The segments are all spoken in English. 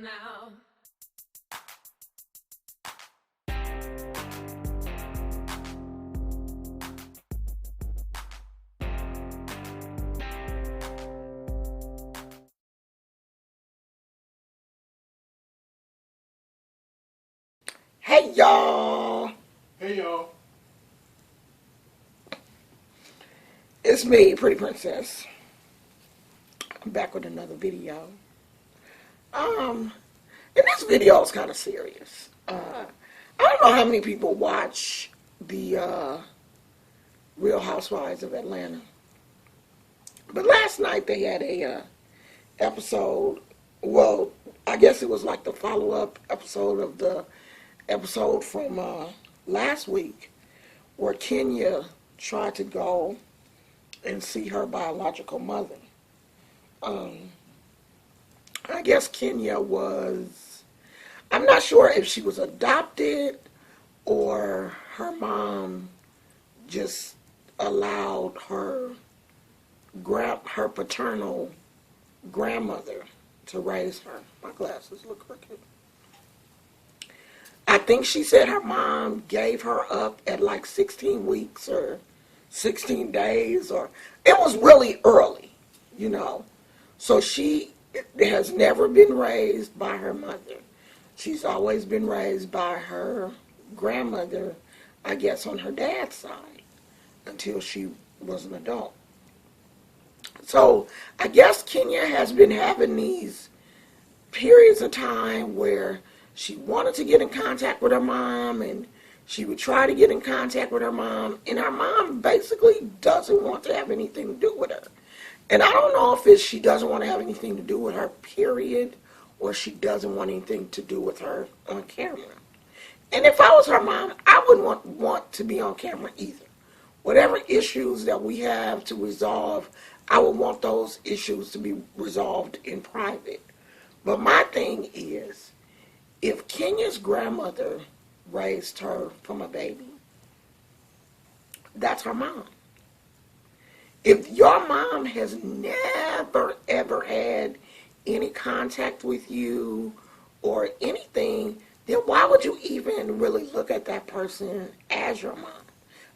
now. Hey y'all, Hey y'all. it's me, Pretty Princess. I'm back with another video. Um, and this video is kind of serious. I don't know how many people watch the Real Housewives of Atlanta, but last night they had a episode. Well, I guess it was like the follow-up episode of the episode from last week, where Kenya tried to go and see her biological mother. Um, I guess Kenya was, I'm not sure if she was adopted or her mom just allowed her paternal grandmother to raise her. My glasses look crooked. I think she said her mom gave her up at like 16 weeks or 16 days, or it was really early, you know. So she has never been raised by her mother. She's always been raised by her grandmother, I guess, on her dad's side until she was an adult. So I guess Kenya has been having these periods of time where she wanted to get in contact with her mom, and she would try to get in contact with her mom, and her mom basically doesn't want to have anything to do with her. And I don't know if it's she doesn't want to have anything to do with her, period, or she doesn't want anything to do with her on camera. And if I was her mom, I wouldn't want to be on camera either. Whatever issues that we have to resolve, I would want those issues to be resolved in private. But my thing is, if Kenya's grandmother raised her from a baby, that's her mom. If your mom has never, ever had any contact with you or anything, then why would you even really look at that person as your mom?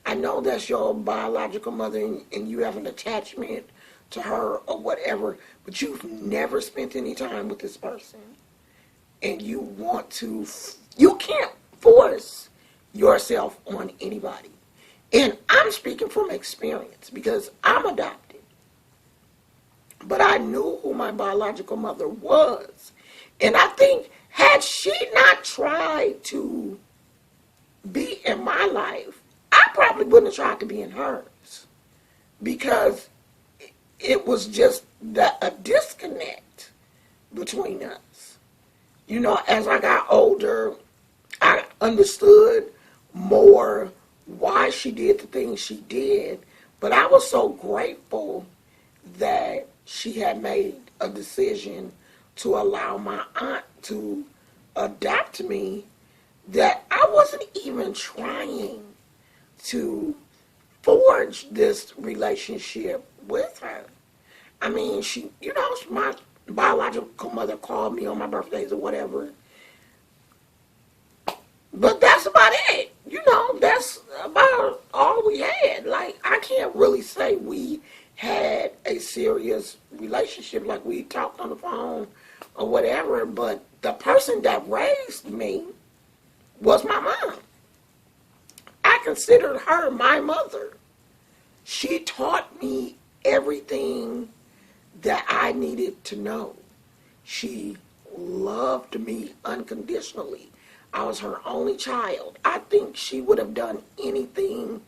I know that's your biological mother and you have an attachment to her or whatever, but you've never spent any time with this person. And you can't force yourself on anybody. And I'm speaking from experience because I'm adopted. But I knew who my biological mother was. And I think had she not tried to be in my life, I probably wouldn't have tried to be in hers. Because it was just a disconnect between us. You know, as I got older, I understood more why she did the things she did, but I was so grateful that she had made a decision to allow my aunt to adopt me, that I wasn't even trying to forge this relationship with her. I mean, my biological mother called me on my birthdays or whatever, but that's about it. That's about all we had. Like, I can't really say we had a serious relationship, like we talked on the phone or whatever, but the person that raised me was my mom. I considered her my mother. She taught me everything that I needed to know. She loved me unconditionally. I was her only child. I think she would have done anything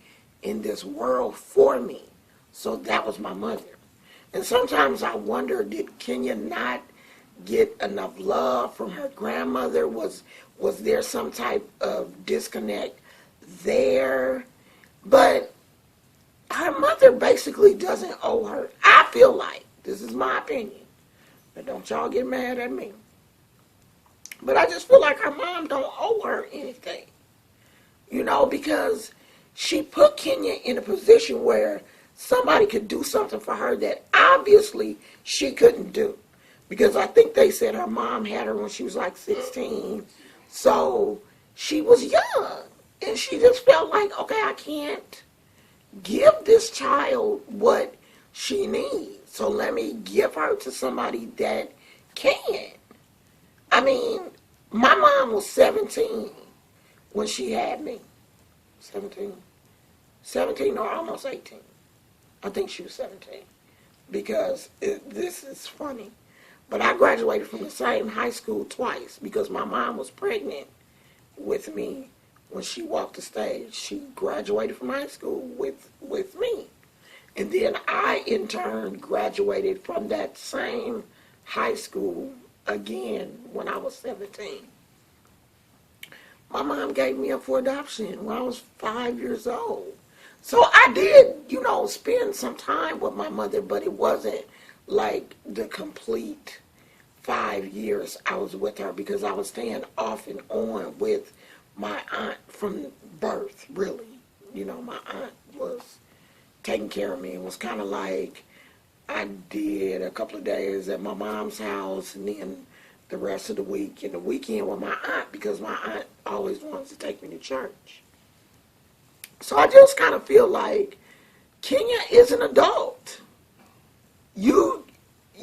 in this world for me. So that was my mother. And sometimes I wonder, did Kenya not get enough love from her grandmother? Was there some type of disconnect there? But her mother basically doesn't owe her. I feel like, this is my opinion, but don't y'all get mad at me. But I just feel like her mom don't owe her anything. Because she put Kenya in a position where somebody could do something for her that obviously she couldn't do. because I think they said her mom had her when she was like 16. So she was young. And she just felt like, okay, I can't give this child what she needs. So let me give her to somebody that can. I mean, my mom was 17 when she had me. 17. 17 or almost 18. I think she was 17. Because this is funny. But I graduated from the same high school twice because my mom was pregnant with me when she walked the stage. She graduated from high school with me. And then I, in turn, graduated from that same high school again when I was 17. My mom gave me up for adoption when I was 5 years old. So I did, spend some time with my mother, but it wasn't like the complete 5 years I was with her because I was staying off and on with my aunt from birth, really. My aunt was taking care of me. It was kind of like I did a couple of days at my mom's house and then the rest of the week and the weekend with my aunt because my aunt always wanted to take me to church. So I just kind of feel like Kenya is an adult. Your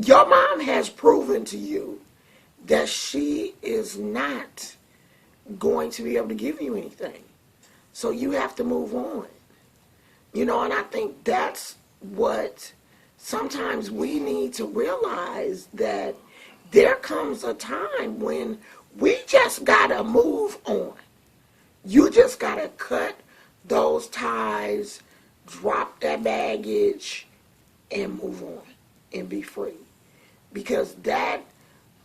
mom has proven to you that she is not going to be able to give you anything. So you have to move on. And I think that's what sometimes we need to realize, that there comes a time when we just got to move on. You just got to cut those ties, drop that baggage, and move on and be free. Because that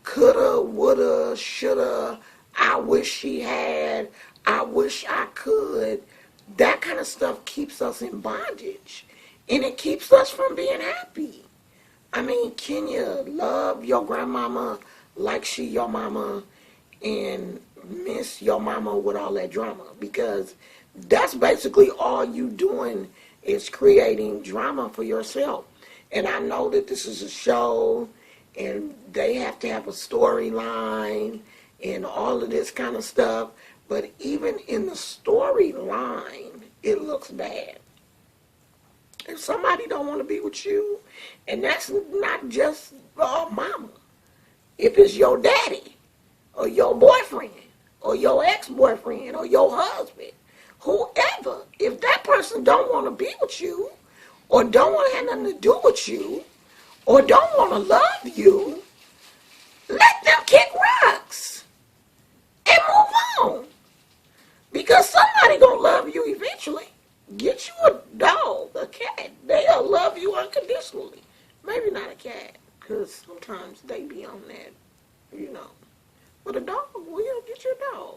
coulda, woulda, shoulda, I wish she had, I wish I could, that kind of stuff keeps us in bondage. And it keeps us from being happy. I mean, Kenya, love your grandmama like she your mama and miss your mama with all that drama. Because that's basically all you doing is creating drama for yourself. And I know that this is a show and they have to have a storyline and all of this kind of stuff. But even in the storyline, it looks bad. If somebody don't want to be with you, and that's not just mama. If it's your daddy, or your boyfriend, or your ex-boyfriend, or your husband, whoever, if that person don't want to be with you, or don't want to have nothing to do with you, or don't want to love you, let them kick rocks and move on. Because somebody gonna love you eventually. Get you a dog, a cat. They'll love you unconditionally. Maybe not a cat, because sometimes they be on that, But a dog, well, get your dog.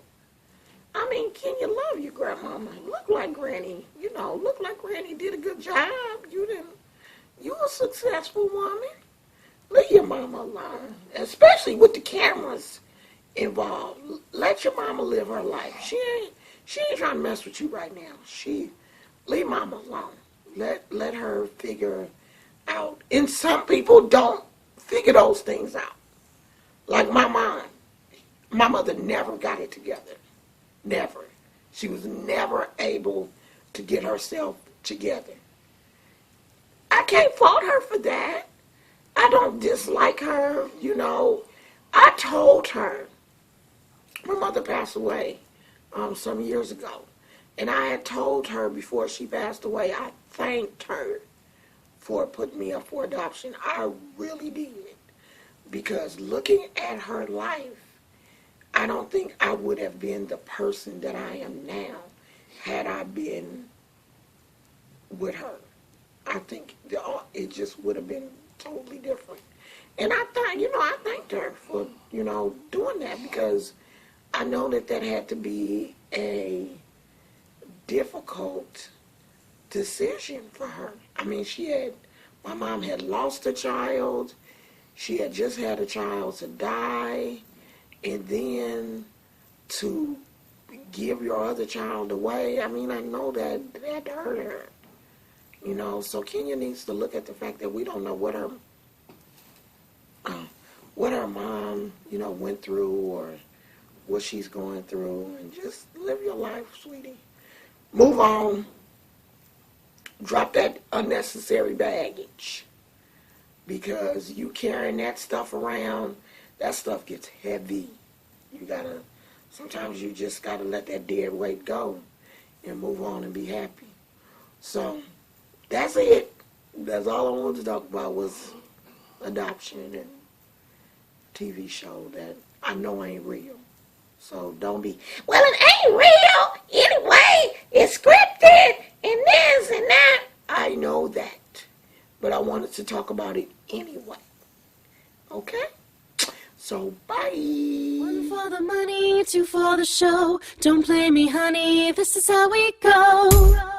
I mean, can you love your grandmama? Look like Granny, look like Granny did a good job. You a successful woman. Leave your mama alone, especially with the cameras involved. Let your mama live her life. She ain't trying to mess with you right now. Leave mama alone. Let her figure out. And some people don't figure those things out. Like my mom. My mother never got it together. Never. She was never able to get herself together. I can't fault her for that. I don't dislike her, I told her. My mother passed away some years ago. And I had told her before she passed away, I thanked her for putting me up for adoption. I really did. Because looking at her life, I don't think I would have been the person that I am now had I been with her. I think it just would have been totally different. And I thanked her for, doing that because I know that had to be a difficult decision for her. I mean, my mom had lost a child. She had just had a child to die. And then to give your other child away, I mean, I know that had to hurt her. So Kenya needs to look at the fact that we don't know what what her mom, went through or what she's going through, and just live your life, sweetie. Move on. Drop that unnecessary baggage, because you carrying that stuff around, that stuff gets heavy. Sometimes you just gotta let that dead weight go and move on and be happy. So that's it. That's all I wanted to talk about was adoption and TV show that I know ain't real. So don't be, well, it ain't real anyway. It's scripted and this and that. I know that. But I wanted to talk about it anyway. Okay? So, bye. One for the money, two for the show. Don't play me, honey. This is how we go.